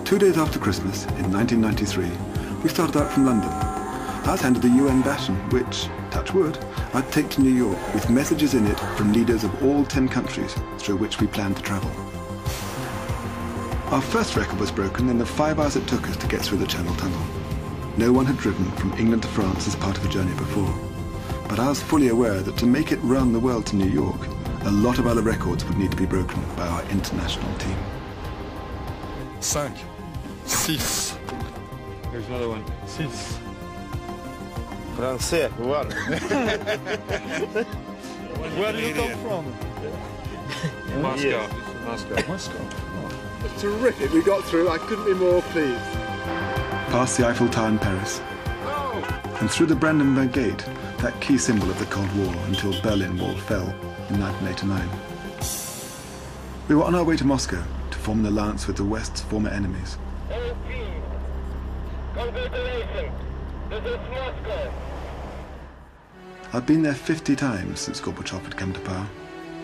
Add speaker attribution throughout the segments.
Speaker 1: 2 days after Christmas, in 1993, we started out from London. I was handed the UN baton, which, touch wood, I'd take to New York with messages in it from leaders of all 10 countries through which we planned to travel. Our first record was broken in the 5 hours it took us to get through the Channel Tunnel. No one had driven from England to France as part of a journey before, but I was fully aware that to make it round the world to New York, a lot of other records would need to be broken by our international team.
Speaker 2: 5, 6.
Speaker 3: Here's another one.
Speaker 2: 6.
Speaker 4: Français, one.
Speaker 2: Where do you come from?
Speaker 3: Moscow.
Speaker 4: Yes.
Speaker 3: Moscow.
Speaker 2: Moscow. Oh.
Speaker 5: Terrific, we got through, I couldn't be more pleased.
Speaker 1: Past the Eiffel Tower in Paris, and through the Brandenburg Gate, that key symbol of the Cold War until Berlin Wall fell in 1989. We were on our way to Moscow to form an alliance with the West's former enemies.
Speaker 6: Congratulations, this is Moscow.
Speaker 1: I'd been there 50 times since Gorbachev had come to power,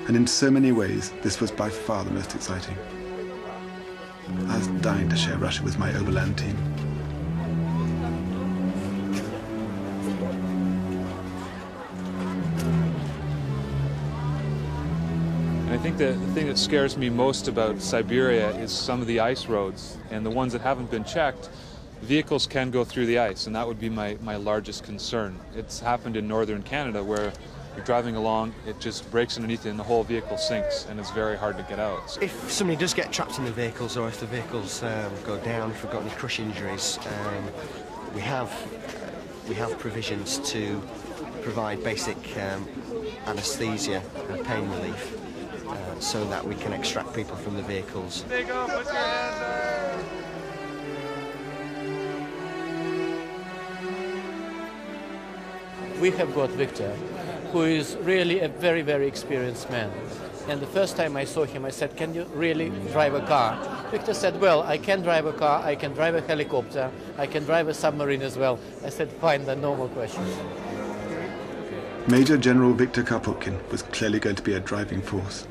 Speaker 1: and in so many ways, this was by far the most exciting. I was dying to share Russia with my Overland team.
Speaker 3: I think the thing that scares me most about Siberia is some of the ice roads, and the ones that haven't been checked, vehicles can go through the ice, and that would be my largest concern. It's happened in northern Canada where you're driving along, it just breaks underneath you and the whole vehicle sinks, and it's very hard to get out.
Speaker 7: If somebody does get trapped in the vehicles, or if the vehicles go down, if we've got any crush injuries, we have provisions to provide basic anaesthesia and pain relief, so that we can extract people from the vehicles.
Speaker 3: There you go, put your hands up.
Speaker 8: We have got Victor, who is really a very, very experienced man. And the first time I saw him, I said, "Can you really drive a car?" Victor said, "Well, I can drive a car, I can drive a helicopter, I can drive a submarine as well." I said, "Fine, the normal questions."
Speaker 1: Major General Viktor Karputkin was clearly going to be a driving force.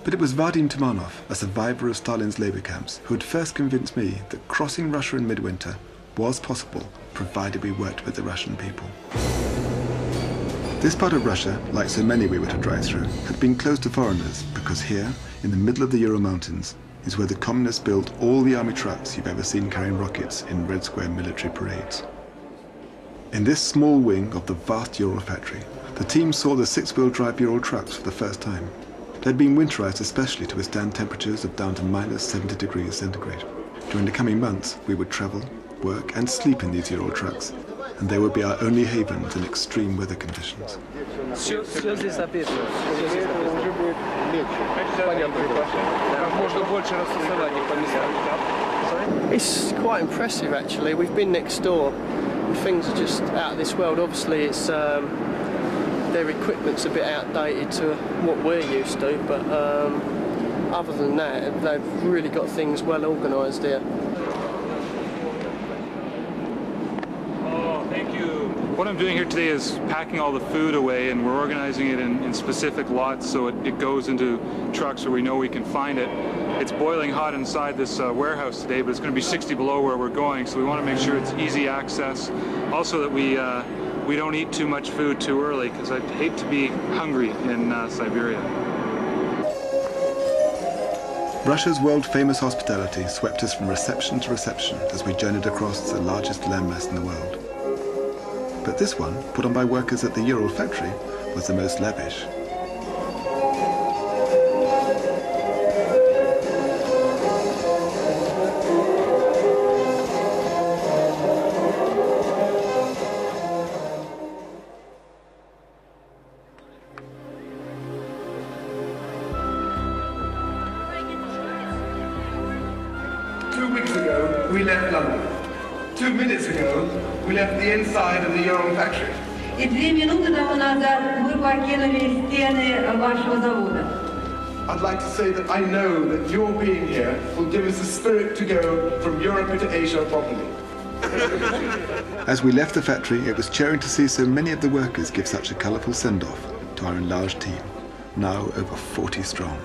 Speaker 1: But it was Vadim Tumanov, a survivor of Stalin's labour camps, who had first convinced me that crossing Russia in midwinter was possible, provided we worked with the Russian people. This part of Russia, like so many we were to drive through, had been closed to foreigners because here, in the middle of the Ural Mountains, is where the communists built all the army trucks you've ever seen carrying rockets in Red Square military parades. In this small wing of the vast Ural factory, the team saw the 6-wheel drive Ural trucks for the first time. They'd been winterized especially to withstand temperatures of down to minus 70 degrees centigrade. During the coming months, we would travel, work and sleep in these Ural trucks, and they would be our only havens in extreme weather conditions.
Speaker 9: It's quite impressive actually. We've been next door. Things are just out of this world. Obviously it's their equipment's a bit outdated to what we're used to, but other than that, they've really got things well organised here.
Speaker 3: Oh, thank you. What I'm doing here today is packing all the food away, and we're organizing it in specific lots so it goes into trucks where we know we can find it. It's boiling hot inside this warehouse today, but it's going to be 60 below where we're going, so we want to make sure it's easy access. Also that we don't eat too much food too early, because I'd hate to be hungry in Siberia.
Speaker 1: Russia's world-famous hospitality swept us from reception to reception as we journeyed across the largest landmass in the world. But this one, put on by workers at the Ural factory, was the most lavish.
Speaker 10: We left London. 2 minutes ago, we left the inside of the Ural factory.
Speaker 11: И 2 минуты тому назад вы покинули стены вашего завода.
Speaker 10: I'd like to say that I know that your being here will give us the spirit to go from Europe into Asia properly.
Speaker 1: As we left the factory, it was cheering to see so many of the workers give such a colourful send-off to our enlarged team, now over 40 strong.